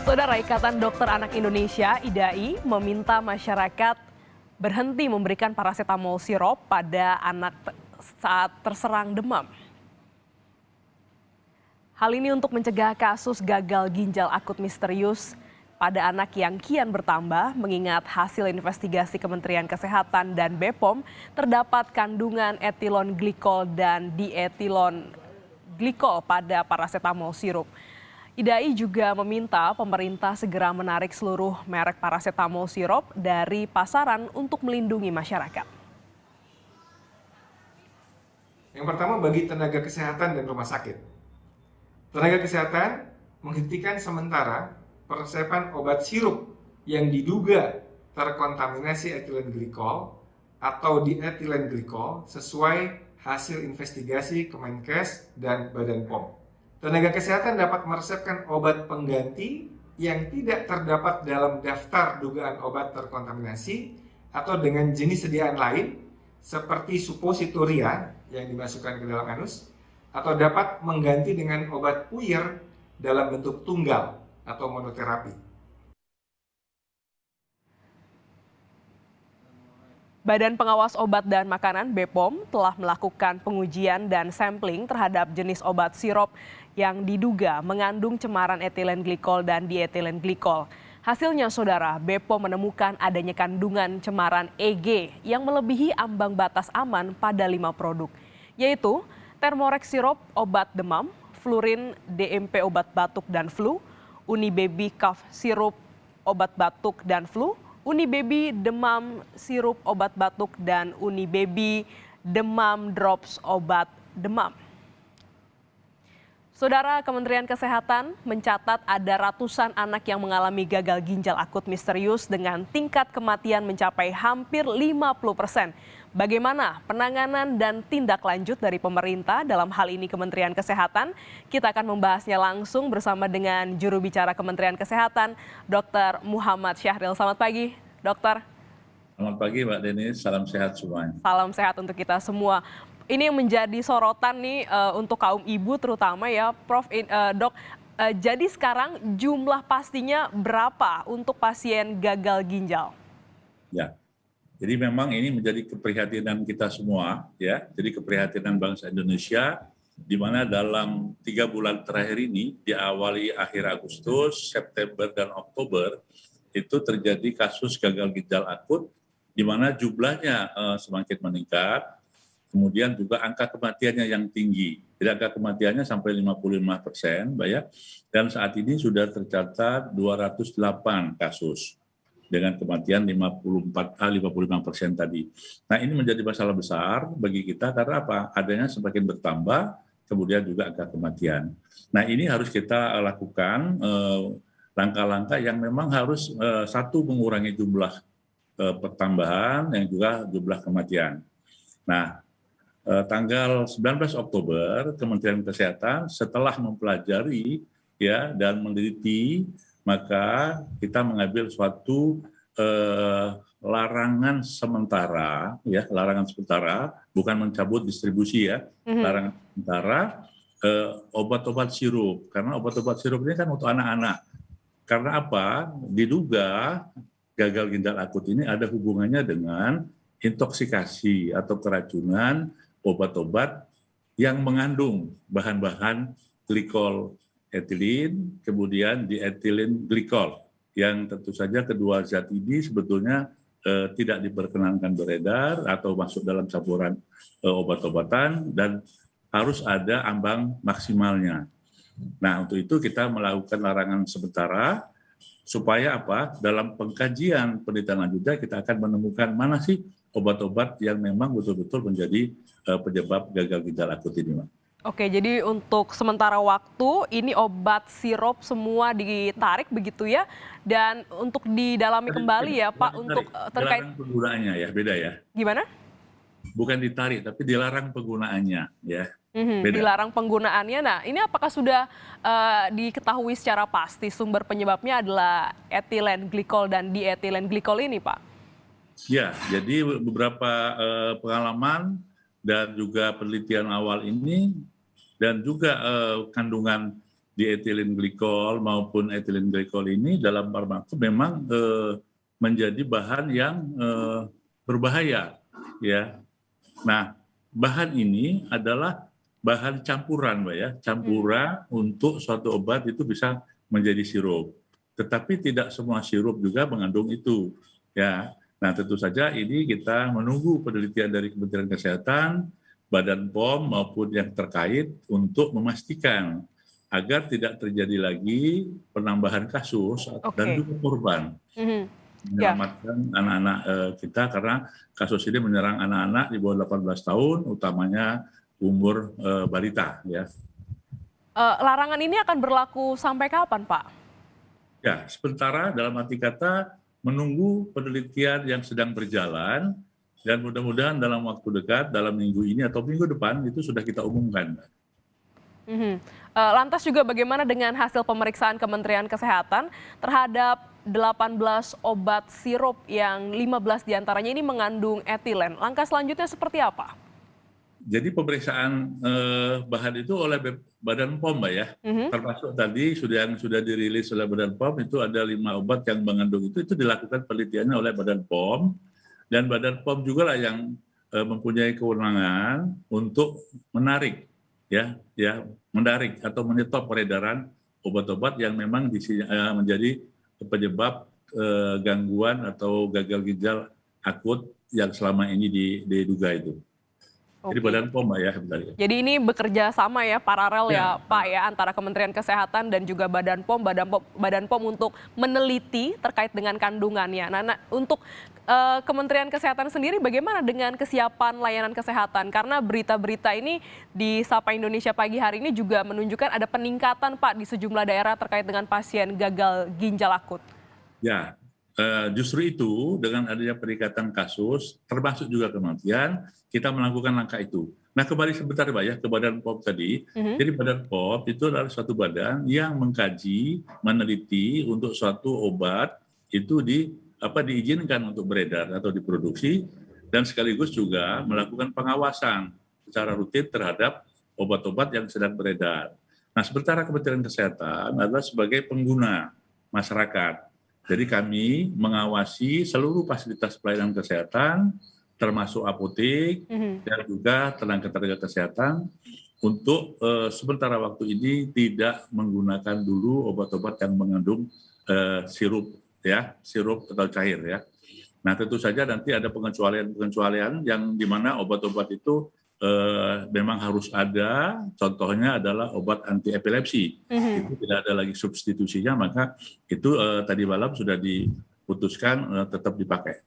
Saudara Ikatan Dokter Anak Indonesia (IDAI) meminta masyarakat berhenti memberikan paracetamol sirop pada anak saat terserang demam. Hal ini untuk mencegah kasus gagal ginjal akut misterius pada anak yang kian bertambah, mengingat hasil investigasi Kementerian Kesehatan dan BPOM terdapat kandungan etilon glikol dan dietilon glikol pada paracetamol sirup. IDAI juga meminta pemerintah segera menarik seluruh merek paracetamol sirup dari pasaran untuk melindungi masyarakat. Yang pertama, bagi tenaga kesehatan dan rumah sakit. Tenaga kesehatan menghentikan sementara peresepan obat sirup yang diduga terkontaminasi etilen glikol atau dietilen glikol sesuai hasil investigasi Kemenkes dan Badan POM. Tenaga kesehatan dapat meresepkan obat pengganti yang tidak terdapat dalam daftar dugaan obat terkontaminasi atau dengan jenis sediaan lain seperti suppositoria yang dimasukkan ke dalam anus, atau dapat mengganti dengan obat puyer dalam bentuk tunggal atau monoterapi. Badan Pengawas Obat dan Makanan (BPOM) telah melakukan pengujian dan sampling terhadap jenis obat sirup yang diduga mengandung cemaran etilen glikol dan dietilen glikol. Hasilnya, saudara, BPOM menemukan adanya kandungan cemaran EG yang melebihi ambang batas aman pada 5 produk, yaitu Thermorex sirup obat demam, Flurin DMP obat batuk dan flu, Unibaby cough sirup obat batuk dan flu, Unibaby demam sirup obat batuk, dan Unibaby demam drops obat demam. Saudara, Kementerian Kesehatan mencatat ada ratusan anak yang mengalami gagal ginjal akut misterius dengan tingkat kematian mencapai hampir 50%. Bagaimana penanganan dan tindak lanjut dari pemerintah dalam hal ini Kementerian Kesehatan? Kita akan membahasnya langsung bersama dengan juru bicara Kementerian Kesehatan, Dr. Muhammad Syahril. Selamat pagi, Dokter. Selamat pagi, Mbak Denis. Salam sehat semuanya. Salam sehat untuk kita semua. Ini yang menjadi sorotan nih untuk kaum ibu terutama ya, Prof. Dok. Jadi sekarang jumlah pastinya berapa untuk pasien gagal ginjal? Ya, jadi memang ini menjadi keprihatinan kita semua, ya. Jadi keprihatinan bangsa Indonesia, di mana dalam 3 bulan terakhir ini, diawali akhir Agustus, September, dan Oktober, itu terjadi kasus gagal ginjal akut, di mana jumlahnya semakin meningkat. Kemudian juga angka kematiannya yang tinggi. Jadi angka kematiannya sampai 55%, Mbak ya. Dan saat ini sudah tercatat 208 kasus dengan kematian 55% tadi. Nah, ini menjadi masalah besar bagi kita karena apa? Adanya semakin bertambah, kemudian juga angka kematian. Nah, ini harus kita lakukan langkah-langkah yang memang harus satu, mengurangi jumlah pertambahan yang juga jumlah kematian. Nah, tanggal 19 Oktober Kementerian Kesehatan setelah mempelajari ya dan meneliti, maka kita mengambil suatu larangan sementara, ya, larangan sementara, bukan mencabut distribusi ya, larangan sementara obat-obat sirup, karena obat-obat sirup ini kan untuk anak-anak. Karena apa? Diduga gagal ginjal akut ini ada hubungannya dengan intoksikasi atau keracunan obat-obat yang mengandung bahan-bahan glikol etilin, kemudian dietilen glikol, yang tentu saja kedua zat ini sebetulnya tidak diperkenankan beredar atau masuk dalam campuran obat-obatan dan harus ada ambang maksimalnya. Nah, untuk itu kita melakukan larangan sementara supaya apa? Dalam pengkajian penelitian lanjutnya kita akan menemukan mana sih obat-obat yang memang betul-betul menjadi penyebab gagal ginjal akut ini, Mbak. Oke, jadi untuk sementara waktu ini obat sirup semua ditarik begitu ya, dan untuk didalami kembali ya Pak untuk terkait dilarang penggunaannya ya, beda ya. Gimana? Bukan ditarik, tapi dilarang penggunaannya ya. Beda. Dilarang penggunaannya. Nah, ini apakah sudah diketahui secara pasti sumber penyebabnya adalah etilen glikol dan dietilen glikol ini, Pak? Ya, jadi beberapa pengalaman dan juga penelitian awal ini dan juga kandungan diethylene glikol maupun ethylene glikol ini dalam farmakum memang menjadi bahan yang berbahaya, ya. Nah, bahan ini adalah bahan campuran, Mbak ya, campuran untuk suatu obat itu bisa menjadi sirup. Tetapi tidak semua sirup juga mengandung itu, ya. Nah, tentu saja ini kita menunggu penelitian dari Kementerian Kesehatan, Badan POM maupun yang terkait untuk memastikan agar tidak terjadi lagi penambahan kasus dan juga korban. Menyelamatkan anak-anak kita karena kasus ini menyerang anak-anak di bawah 18 tahun, utamanya umur balita. Ya. Larangan ini akan berlaku sampai kapan, Pak? Ya, sementara dalam arti kata menunggu penelitian yang sedang berjalan dan mudah-mudahan dalam waktu dekat, dalam minggu ini atau minggu depan itu sudah kita umumkan. Lantas juga bagaimana dengan hasil pemeriksaan Kementerian Kesehatan terhadap 18 obat sirup yang 15 diantaranya ini mengandung etilen. Langkah selanjutnya seperti apa? Jadi pemeriksaan bahan itu oleh Badan POM, Mbak ya. Termasuk tadi yang sudah dirilis oleh Badan POM itu ada 5 obat yang mengandung itu dilakukan penelitiannya oleh Badan POM. Dan Badan POM juga lah yang mempunyai kewenangan untuk menarik, menarik atau menyetop peredaran obat-obat yang memang menjadi penyebab gangguan atau gagal ginjal akut yang selama ini diduga itu. Jadi Badan POM, Mbak ya. Jadi ini bekerja sama ya, paralel ya Pak ya, antara Kementerian Kesehatan dan juga Badan POM untuk meneliti terkait dengan kandungannya. Nah, untuk Kementerian Kesehatan sendiri bagaimana dengan kesiapan layanan kesehatan? Karena berita-berita ini di Sapa Indonesia pagi hari ini juga menunjukkan ada peningkatan Pak di sejumlah daerah terkait dengan pasien gagal ginjal akut. Ya, justru itu dengan adanya peningkatan kasus, termasuk juga kematian, kita melakukan langkah itu. Nah, kembali sebentar Mbak ya ke Badan POM tadi. Jadi Badan POM itu adalah suatu badan yang mengkaji, meneliti untuk suatu obat itu diizinkan untuk beredar atau diproduksi dan sekaligus juga melakukan pengawasan secara rutin terhadap obat-obat yang sedang beredar. Nah, sementara Kementerian Kesehatan adalah sebagai pengguna masyarakat. Jadi kami mengawasi seluruh fasilitas pelayanan kesehatan, termasuk apotek dan juga tenaga kesehatan untuk sementara waktu ini tidak menggunakan dulu obat-obat yang mengandung sirup atau cair ya. Nah, tentu saja nanti ada pengecualian yang di mana obat-obat itu memang harus ada, contohnya adalah obat anti epilepsi. Itu tidak ada lagi substitusinya, maka itu tadi malam sudah diputuskan tetap dipakai.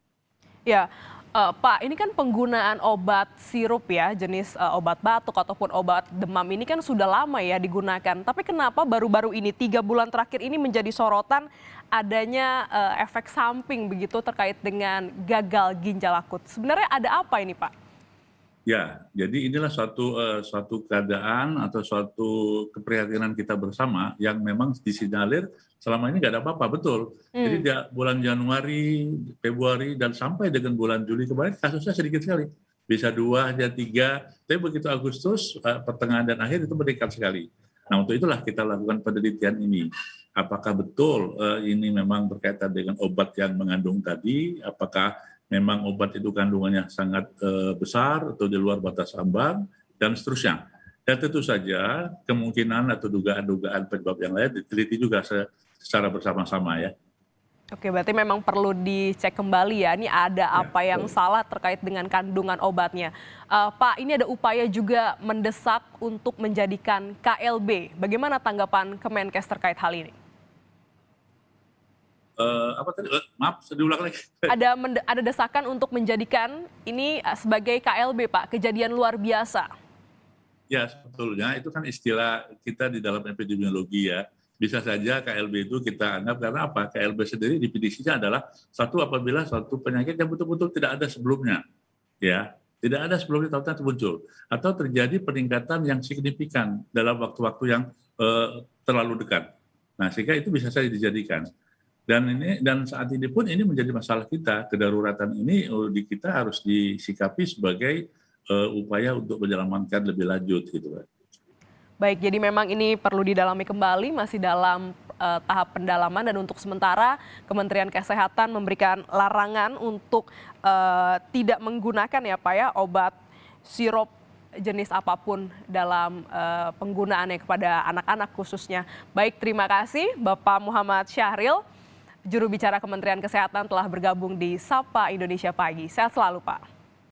Ya, Pak, ini kan penggunaan obat sirup ya, jenis obat batuk ataupun obat demam ini kan sudah lama ya digunakan. Tapi kenapa baru-baru ini 3 bulan terakhir ini menjadi sorotan adanya efek samping begitu terkait dengan gagal ginjal akut? Sebenarnya ada apa ini, Pak? Ya, jadi inilah suatu keadaan atau suatu keprihatinan kita bersama yang memang disinyalir selama ini nggak ada apa-apa, betul. Jadi di bulan Januari, Februari, dan sampai dengan bulan Juli kemarin kasusnya sedikit sekali. Bisa 2, hanya 3, tapi begitu Agustus, pertengahan dan akhir itu meningkat sekali. Nah, untuk itulah kita lakukan penelitian ini. Apakah betul ini memang berkaitan dengan obat yang mengandung tadi, apakah memang obat itu kandungannya sangat besar atau di luar batas ambang, dan seterusnya. Dan tentu saja kemungkinan atau dugaan-dugaan penyebab yang lain diteliti juga secara bersama-sama ya. Oke, berarti memang perlu dicek kembali ya, ini ada apa yang salah terkait dengan kandungan obatnya. Pak, ini ada upaya juga mendesak untuk menjadikan KLB. Bagaimana tanggapan Kemenkes terkait hal ini? Apa tadi? Maaf, saya diulang lagi. Ada desakan untuk menjadikan ini sebagai KLB, Pak, kejadian luar biasa. Ya, sebetulnya itu kan istilah kita di dalam epidemiologi ya. Bisa saja KLB itu kita anggap karena apa? KLB sendiri definisinya adalah apabila suatu penyakit yang betul-betul tidak ada sebelumnya, ya, tidak ada sebelumnya tahu-tahu muncul, atau terjadi peningkatan yang signifikan dalam waktu-waktu yang terlalu dekat. Nah, sehingga itu bisa saja dijadikan. Dan saat ini pun ini menjadi masalah kita, kedaruratan ini kita harus disikapi sebagai upaya untuk menyelamatkan lebih lanjut gitu kan. Baik, jadi memang ini perlu didalami kembali, masih dalam tahap pendalaman, dan untuk sementara Kementerian Kesehatan memberikan larangan untuk tidak menggunakan ya Pak ya obat sirup jenis apapun dalam penggunaannya kepada anak-anak khususnya. Baik, terima kasih Bapak Muhammad Syahril, juru bicara Kementerian Kesehatan telah bergabung di Sapa Indonesia Pagi. Sehat selalu Pak.